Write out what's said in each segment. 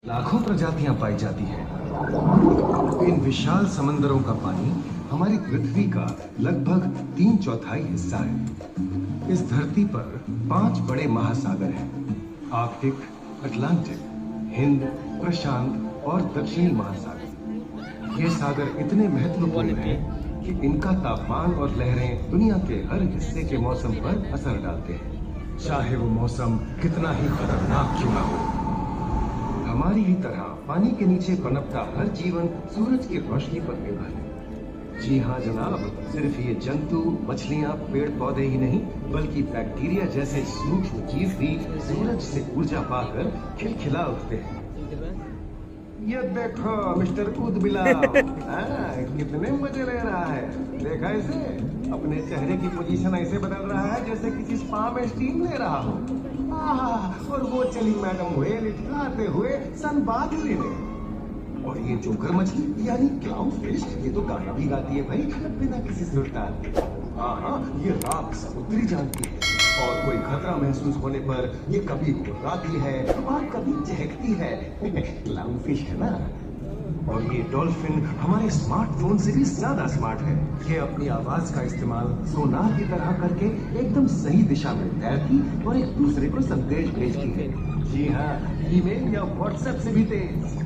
लाखों प्रजातियां पाई जाती हैं। इन विशाल समंदरों का पानी हमारी पृथ्वी का लगभग 3/4 हिस्सा है। इस धरती पर 5 बड़े महासागर हैं: आर्कटिक, अटलांटिक, हिंद, प्रशांत और दक्षिणी महासागर। ये सागर इतने महत्वपूर्ण हैं कि इनका तापमान और लहरें दुनिया के हर हिस्से के मौसम पर असर डालते हैं, चाहे वो मौसम कितना ही खतरनाक क्यों ना हो। हमारी ही तरह पानी के नीचे पनपता हर जीवन सूरज की रोशनी पर निर्भर है। जी हाँ जनाब, सिर्फ ये जंतु, मछलियाँ, पेड़ पौधे ही नहीं बल्कि बैक्टीरिया जैसे सूक्ष्म जीव भी सूरज से ऊर्जा पाकर खिलखिला उठते हैं। ये देखो मिस्टर ऊदबिलाव, कितने मजे ले रहा है। देखा इसे, अपने चेहरे की पोजीशन ऐसे बदल रहा है जैसे किसी स्पा में स्टीम ले रहा हो। और वो चली मैडम व्हेल इटकाते हुए सनबाथ लेने। और ये जोकर मछली यानी क्लाउन फिश, ये तो गाना भी गाती है भाई बिना किसी सुरताल के। हाँ, ये रात समुद्री जानती है और कोई खतरा महसूस होने पर ये कभी घुर्राती है और कभी चहकती है। क्लाउन फिश है ना। और ये डॉल्फिन हमारे स्मार्टफोन से भी ज्यादा स्मार्ट है। ये अपनी आवाज का इस्तेमाल सोनार की तरह करके एकदम सही दिशा में तैरती और एक दूसरे को संदेश भेजती है। जी हाँ, ईमेल या व्हाट्सएप से भी तेज।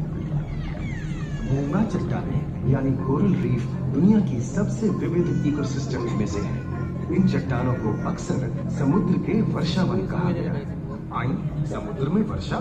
मूंगा चट्टानें यानी कोरल रीफ दुनिया की सबसे विविध इकोसिस्टम्स में से है। इन चट्टानों को अक्सर समुद्र के वर्षावन कहा गया है। आई समुद्र में वर्षा,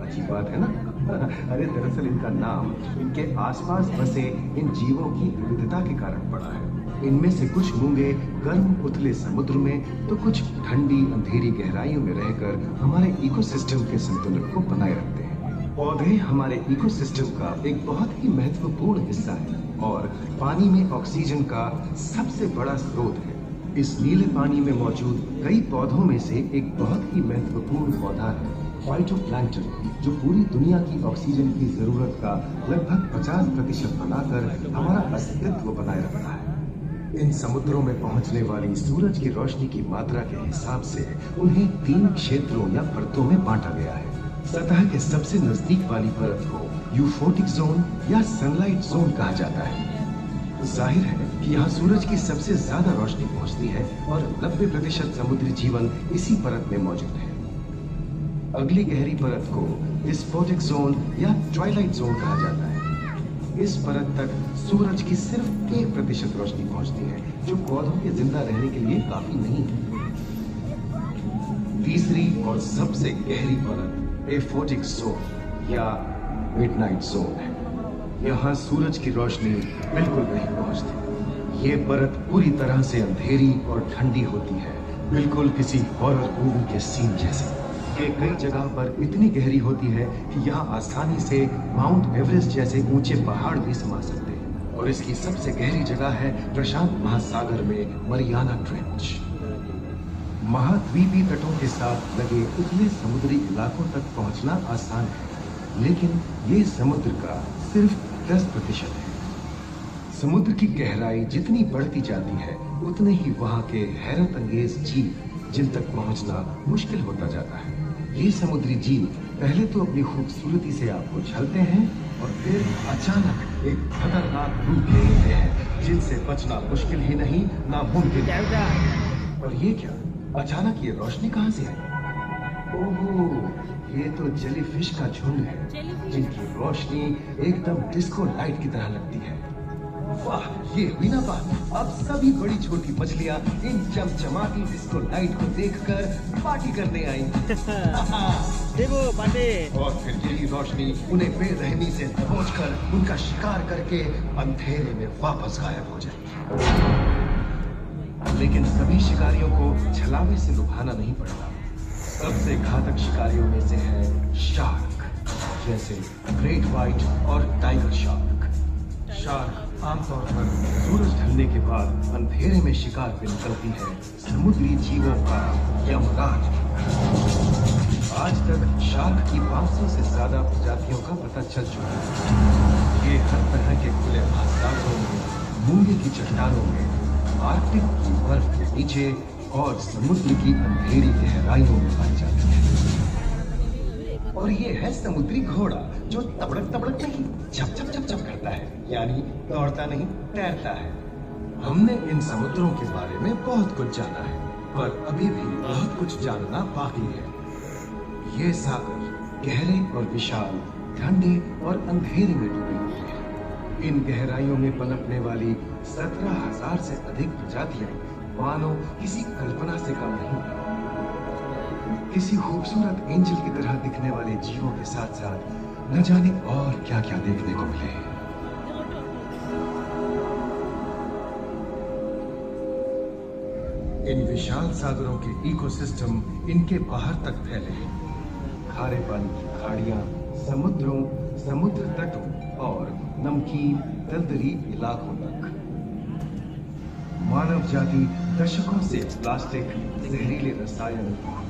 अच्छी बात है ना। अरे दरअसल इनका नाम इनके आसपास बसे इन जीवों की विविधता के कारण पड़ा है। इनमें से कुछ मूंगे गर्म उथले समुद्र में तो कुछ ठंडी अंधेरी गहराइयों में रहकर हमारे इकोसिस्टम के संतुलन को बनाए रखते हैं। पौधे हमारे इकोसिस्टम का एक बहुत ही महत्वपूर्ण हिस्सा है और पानी में ऑक्सीजन का सबसे बड़ा स्रोत है। इस नीले पानी में मौजूद कई पौधों में से एक बहुत ही महत्वपूर्ण पौधा है फाइटोप्लैंक्टन, जो पूरी दुनिया की ऑक्सीजन की जरूरत का लगभग 50% बनाकर हमारा अस्तित्व बनाए रखता है। इन समुद्रों में पहुंचने वाली सूरज की रोशनी की मात्रा के हिसाब से उन्हें 3 क्षेत्रों या परतों में बांटा गया है। सतह के सबसे नजदीक वाली परत को यूफोटिक जोन या सनलाइट जोन कहा जाता है। जाहिर है कि यहाँ सूरज की सबसे ज्यादा रोशनी पहुंचती है और 90% समुद्री जीवन इसी परत में मौजूद है। अगली गहरी परत को डिस्पोटिक जोन या ट्वाइलाइट जोन कहा जाता है। इस परत तक सूरज की सिर्फ 1% रोशनी पहुंचती है, जो पौधों के जिंदा रहने के लिए काफी नहीं है। तीसरी और सबसे गहरी परत एफोटिक जोन या मिडनाइट जोन है। यहाँ सूरज की रोशनी बिल्कुल नहीं पहुंचती। ये परत पूरी तरह से अंधेरी और ठंडी होती है, बिल्कुल किसी हॉरर मूवी के सीन जैसे। ये कई जगह पर इतनी गहरी होती है कि यहाँ आसानी से माउंट एवरेस्ट जैसे ऊंचे पहाड़ भी समा सकते हैं। और इसकी सबसे गहरी जगह है प्रशांत महासागर में मरियाना ट्रेंच। महाद्वीपीय तटों के साथ लगे उतने समुद्री इलाकों तक पहुंचना आसान है, लेकिन ये समुद्र का सिर्फ 10% है। समुद्र की गहराई जितनी बढ़ती जाती है उतने ही वहाँ के हैरत अंगेज जीव जिन तक पहुंचना मुश्किल होता जाता है। ये समुद्री जीव पहले तो अपनी खूबसूरती से आपको छलते हैं और फिर अचानक एक खतरनाक रूप ले लेते हैं जिनसे बचना मुश्किल ही नहीं नामुमकिन। और ये क्या, अचानक ये रोशनी कहाँ से आई? ओहो, ये तो जेलीफिश का झुंड है जिनकी रोशनी एकदम डिस्को लाइट की तरह लगती है। वाह, ये हुई ना बात। अब सभी बड़ी छोटी मछलियाँ इन चमचमाती डिस्को लाइट को देखकर पार्टी करने आई। और फिर यही रोशनी उन्हें बेरहमी से दबोचकर उनका शिकार करके अंधेरे में वापस गायब हो जाएगी। लेकिन सभी शिकारियों को छलावे से लुभाना नहीं पड़ता। सबसे घातक शिकारियों में से है शार्क, जैसे ग्रेट व्हाइट और टाइगर शार्क। शार्क आमतौर पर सूरज ढलने के बाद अंधेरे में शिकार पे निकलती है, समुद्री जीवों का यमराज। आज तक शार्क की 500 से ज्यादा प्रजातियों का पता चल चुका है। ये हर तरह के खुले महासागरों में, मूंगे की चट्टानों में, आर्कटिक की बर्फ के नीचे और समुद्र की अंधेरी गहराइयों में पाई जाती है। और ये है समुद्री घोड़ा, जो तबड़क तबड़क नहीं, झप झप झप झप करता है, यानी दौड़ता नहीं, तैरता है। हमने इन समुद्रों के बारे में बहुत कुछ जाना है, पर अभी भी बहुत कुछ जानना बाकी है। ये सागर गहरे और विशाल, ठंडे और अंधेरे में डूबे हुए हैं। इन गहराइयों में पनपने वाली 17,000 से अधिक प्रजातियां मानो किसी कल्पना से कम नहीं। किसी खूबसूरत एंजल की तरह दिखने वाले जीवों के साथ साथ न जाने और क्या क्या देखने को मिले। इन विशाल सागरों के इकोसिस्टम इनके बाहर तक फैले हैं। खारे पानी की खाड़ियां, समुद्रों, समुद्र तटों और नमकीन दलदली इलाकों तक। मानव जाति दशकों से प्लास्टिक, जहरीले रसायन,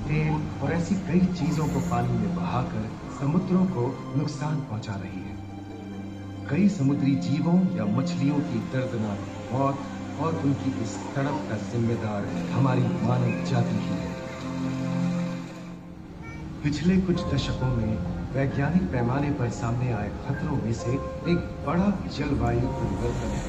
तेल और ऐसी कई चीजों को पानी में बहाकर समुद्रों को नुकसान पहुंचा रही है। कई समुद्री जीवों या मछलियों की दर्दनाक मौत और उनकी इस तड़प का जिम्मेदार हमारी मानव जाति ही है। पिछले कुछ दशकों में वैज्ञानिक पैमाने पर सामने आए खतरों में से एक बड़ा जलवायु परिवर्तन है,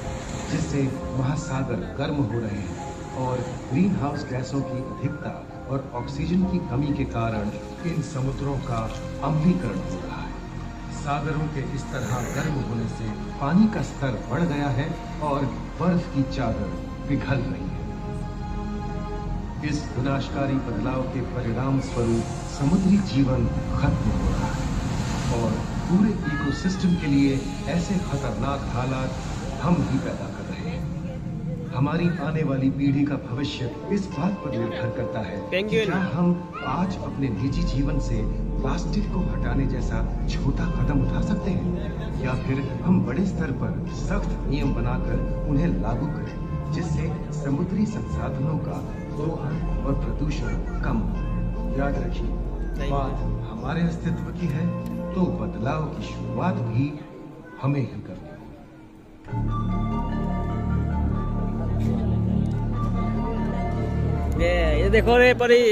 जिससे महासागर गर्म हो रहे हैं और ग्रीन हाउस गैसों की अधिकता और ऑक्सीजन की कमी के कारण इन समुद्रों का अम्लीकरण हो रहा है। सागरों के इस तरह गर्म होने से पानी का स्तर बढ़ गया है और बर्फ की चादर पिघल रही है। इस विनाशकारी बदलाव के परिणाम स्वरूप समुद्री जीवन खत्म हो रहा है और पूरे इकोसिस्टम के लिए ऐसे खतरनाक हालात हम ही पैदा कर रहे हैं। हमारी आने वाली पीढ़ी का भविष्य इस बात पर निर्भर करता है कि क्या हम आज अपने निजी जीवन से प्लास्टिक को हटाने जैसा छोटा कदम उठा सकते हैं, या फिर हम बड़े स्तर पर सख्त नियम बनाकर उन्हें लागू करें, जिससे समुद्री संसाधनों का दोहन और प्रदूषण कम हो। याद रखिए, बात हमारे अस्तित्व की है, तो बदलाव की शुरुआत भी हमें ही करनी है। ये देखो रे परी।